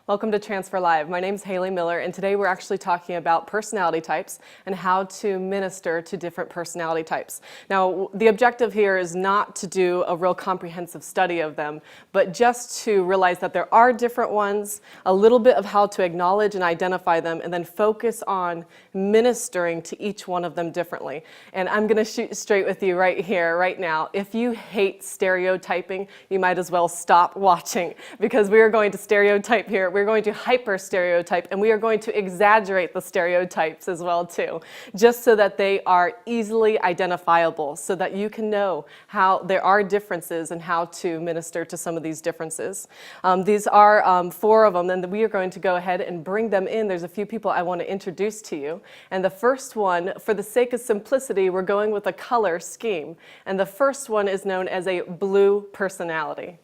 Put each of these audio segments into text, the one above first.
Welcome to Transfer Live. My name is Haley Miller, and today we're actually talking about personality types and how to minister to different personality types. Now, the objective here is not to do a real comprehensive study of them, but just to realize that there are different ones, a little bit of how to acknowledge and identify them, and then focus on ministering to each one of them differently. And I'm going to shoot straight with you right here, right now. If you hate stereotyping, you might as well stop watching, because we are going to stereotype here. We're going to hyper stereotype, and we are going to exaggerate the stereotypes as well too, just so that they are easily identifiable, so that you can know how there are differences and how to minister to some of these differences. These are 4 of them, and we are going to go ahead and bring them in. There's a few people I want to introduce to you, and the first one, for the sake of simplicity, we're going with a color scheme, and the first one is known as a blue personality.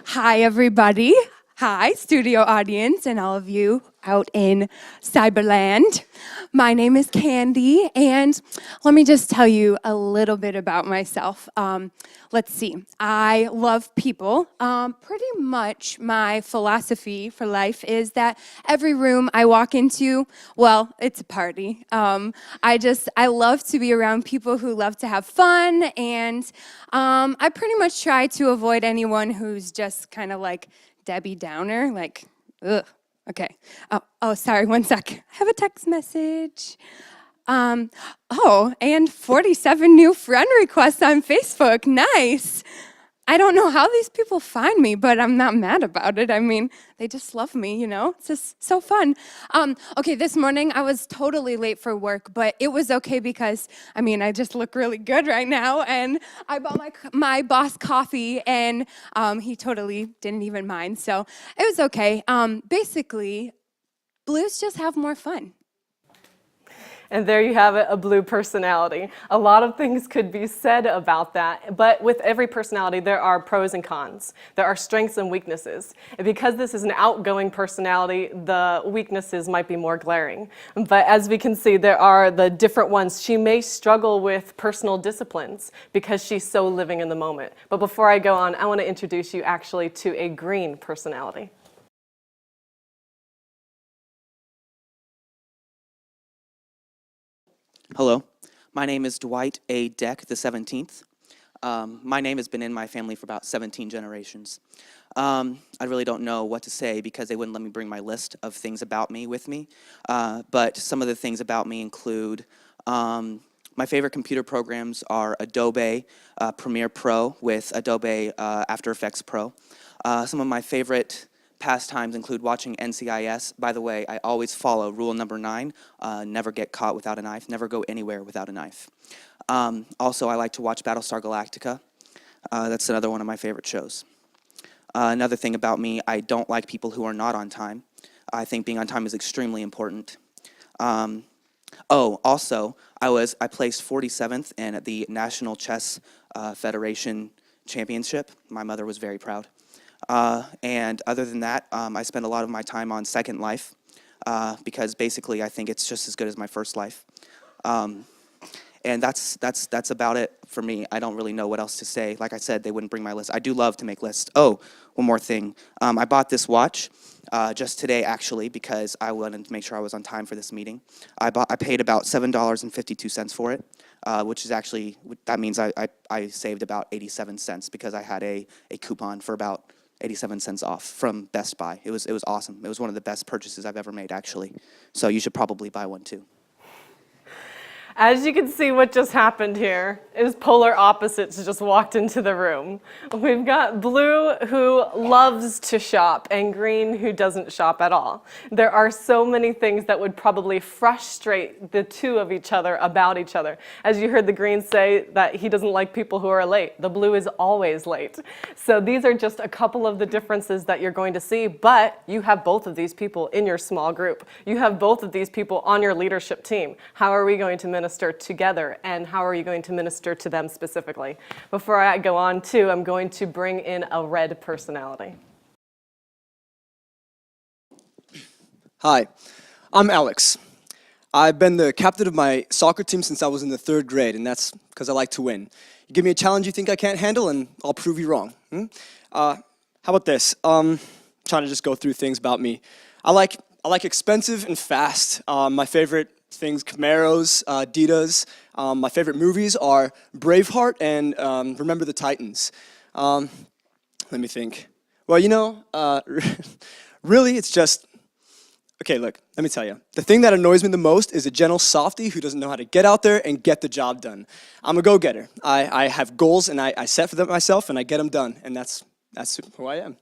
Hi, everybody. Hi, studio audience, and all of you out in Cyberland. My name is Candy, and let me just tell you a little bit about myself. Let's see. I love people. Pretty much my philosophy for life is that every room I walk into, well, it's a party. I love to be around people who love to have fun, and I pretty much try to avoid anyone who's just kind of like Debbie Downer, like, ugh. Okay. Oh, sorry, one sec. I have a text message. And 47 new friend requests on Facebook. Nice. I don't know how these people find me, but I'm not mad about it. I mean, they just love me, you know? It's just so fun. Okay, this morning I was totally late for work, but it was okay because, I mean, I just look really good right now, and I bought my boss coffee, and he totally didn't even mind, so it was okay. Basically, blues just have more fun. And there you have it, a blue personality. A lot of things could be said about that, but with every personality, there are pros and cons. There are strengths and weaknesses. And because this is an outgoing personality, the weaknesses might be more glaring. But as we can see, there are the different ones. She may struggle with personal disciplines because she's so living in the moment. But before I go on, I want to introduce you actually to a green personality. Hello, my name is Dwight A. Deck, the 17th. My name has been in my family for about 17 generations. I really don't know what to say because they wouldn't let me bring my list of things about me with me. But some of the things about me include my favorite computer programs are Adobe Premiere Pro with Adobe After Effects Pro. Some of my favorite pastimes include watching NCIS. By the way, I always follow rule number 9, never get caught without a knife, never go anywhere without a knife. Also, I like to watch Battlestar Galactica. That's another one of my favorite shows. Another thing about me, I don't like people who are not on time. I think being on time is extremely important. Also, I placed 47th in the National Chess Federation Championship. My mother was very proud. And other than that, I spend a lot of my time on Second Life because basically I think it's just as good as my first life. And that's about it for me. I don't really know what else to say. Like I said, they wouldn't bring my list. I do love to make lists. Oh, one more thing. I bought this watch just today, actually, because I wanted to make sure I was on time for this meeting. I paid about $7.52 for it, which is actually, that means I saved about 87 cents because I had a coupon for about 87 cents off from Best Buy. It was awesome. It was one of the best purchases I've ever made, actually. So you should probably buy one too. As you can see, what just happened here is polar opposites just walked into the room. We've got blue, who loves to shop, and green, who doesn't shop at all. There are so many things that would probably frustrate the two of each other about each other. As you heard the green say that he doesn't like people who are late. The blue is always late. So these are just a couple of the differences that you're going to see, but you have both of these people in your small group. You have both of these people on your leadership team. How are we going to minister together, and how are you going to minister to them specifically? Before I go on too, I'm going to bring in a red personality. Hi, I'm Alex. I've been the captain of my soccer team since I was in the 3rd grade, and that's because I like to win. You give me a challenge you think I can't handle, and I'll prove you wrong. How How about this? Trying to just go through things about me. I like expensive and fast. My favorite things, Camaros, Adidas. My favorite movies are Braveheart and Remember the Titans. Let me think. Well, really, it's just, okay, look, let me tell you. The thing that annoys me the most is a gentle softy who doesn't know how to get out there and get the job done. I'm a go-getter. I have goals, and I set for them myself, and I get them done, and that's who I am.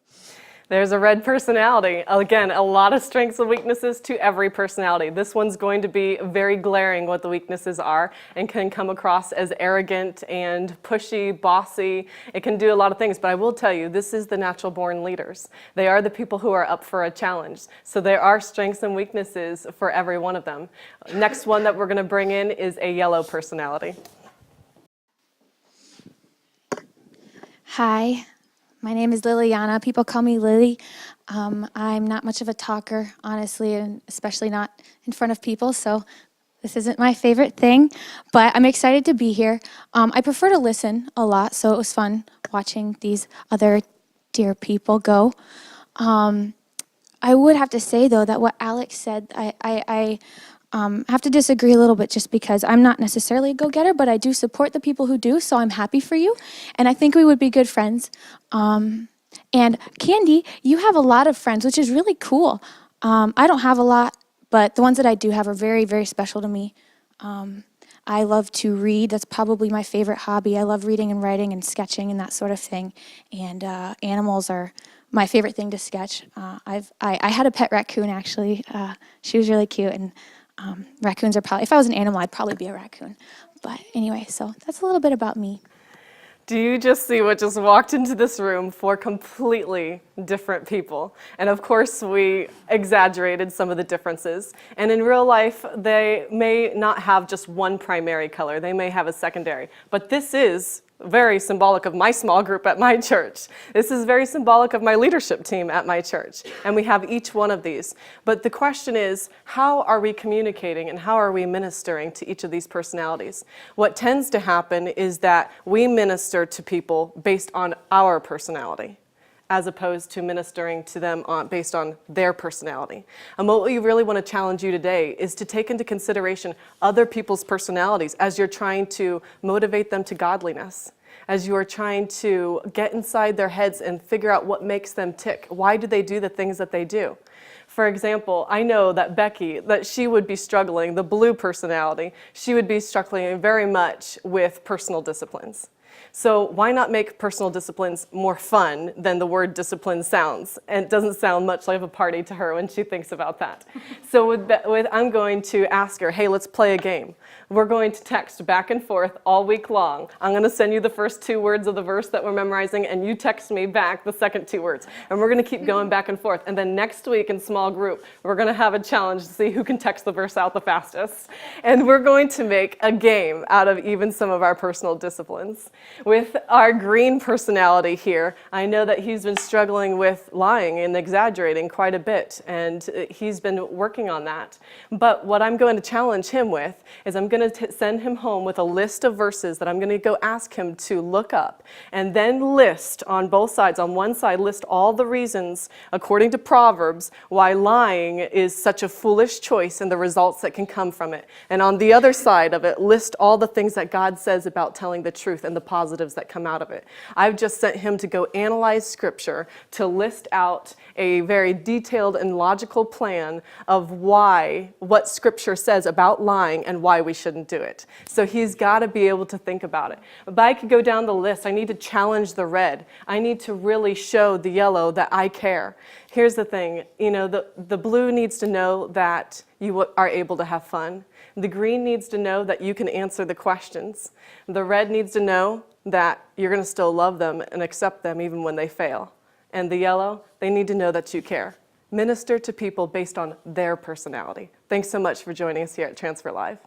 There's a red personality. Again, a lot of strengths and weaknesses to every personality. This one's going to be very glaring what the weaknesses are and can come across as arrogant and pushy, bossy. It can do a lot of things, but I will tell you, this is the natural born leaders. They are the people who are up for a challenge. So there are strengths and weaknesses for every one of them. Next one that we're going to bring in is a yellow personality. Hi, my name is Liliana. People call me Lily. I'm not much of a talker, honestly, and especially not in front of people, so this isn't my favorite thing, but I'm excited to be here. I prefer to listen a lot, so it was fun watching these other dear people go. I would have to say, though, that what Alex said, I have to disagree a little bit just because I'm not necessarily a go-getter, but I do support the people who do, so I'm happy for you, and I think we would be good friends. And Candy, you have a lot of friends, which is really cool. I don't have a lot, but the ones that I do have are very, very special to me. I love to read. That's probably my favorite hobby. I love reading and writing and sketching and that sort of thing. And animals are my favorite thing to sketch. I had a pet raccoon, actually. She was really cute, and raccoons are probably, if I was an animal, I'd probably be a raccoon. But anyway, so that's a little bit about me. Do you just see what just walked into this room? Four completely different people. And of course, we exaggerated some of the differences. And in real life, they may not have just one primary color. They may have a secondary. But this is very symbolic of my small group at my church. This is very symbolic of my leadership team at my church. And we have each one of these. But the question is, how are we communicating and how are we ministering to each of these personalities? What tends to happen is that we minister to people based on our personality, as opposed to ministering to them based on their personality. And what we really want to challenge you today is to take into consideration other people's personalities as you're trying to motivate them to godliness, as you are trying to get inside their heads and figure out what makes them tick. Why do they do the things that they do? For example, I know that Becky, that she would be struggling, the blue personality, she would be struggling very much with personal disciplines. So why not make personal disciplines more fun than the word discipline sounds? And it doesn't sound much like a party to her when she thinks about that. So I'm going to ask her, hey, let's play a game. We're going to text back and forth all week long. I'm going to send you the first 2 words of the verse that we're memorizing, and you text me back the second 2 words. And we're going to keep going back and forth. And then next week in small group, we're going to have a challenge to see who can text the verse out the fastest. And we're going to make a game out of even some of our personal disciplines. With our green personality here, I know that he's been struggling with lying and exaggerating quite a bit, and he's been working on that. But what I'm going to challenge him with is I'm going to send him home with a list of verses that I'm going to go ask him to look up, and then list on both sides. On one side, list all the reasons, according to Proverbs, why lying is such a foolish choice and the results that can come from it. And on the other side of it, list all the things that God says about telling the truth and the positives that come out of it. I've just sent him to go analyze scripture, to list out a very detailed and logical plan of what scripture says about lying and why we shouldn't do it. So he's got to be able to think about it. But I could go down the list. I need to challenge the red. I need to really show the yellow that I care. Here's the thing, the blue needs to know that you are able to have fun. The green needs to know that you can answer the questions. The red needs to know that you're going to still love them and accept them even when they fail. And the yellow, they need to know that you care. Minister to people based on their personality. Thanks so much for joining us here at Transfer Live.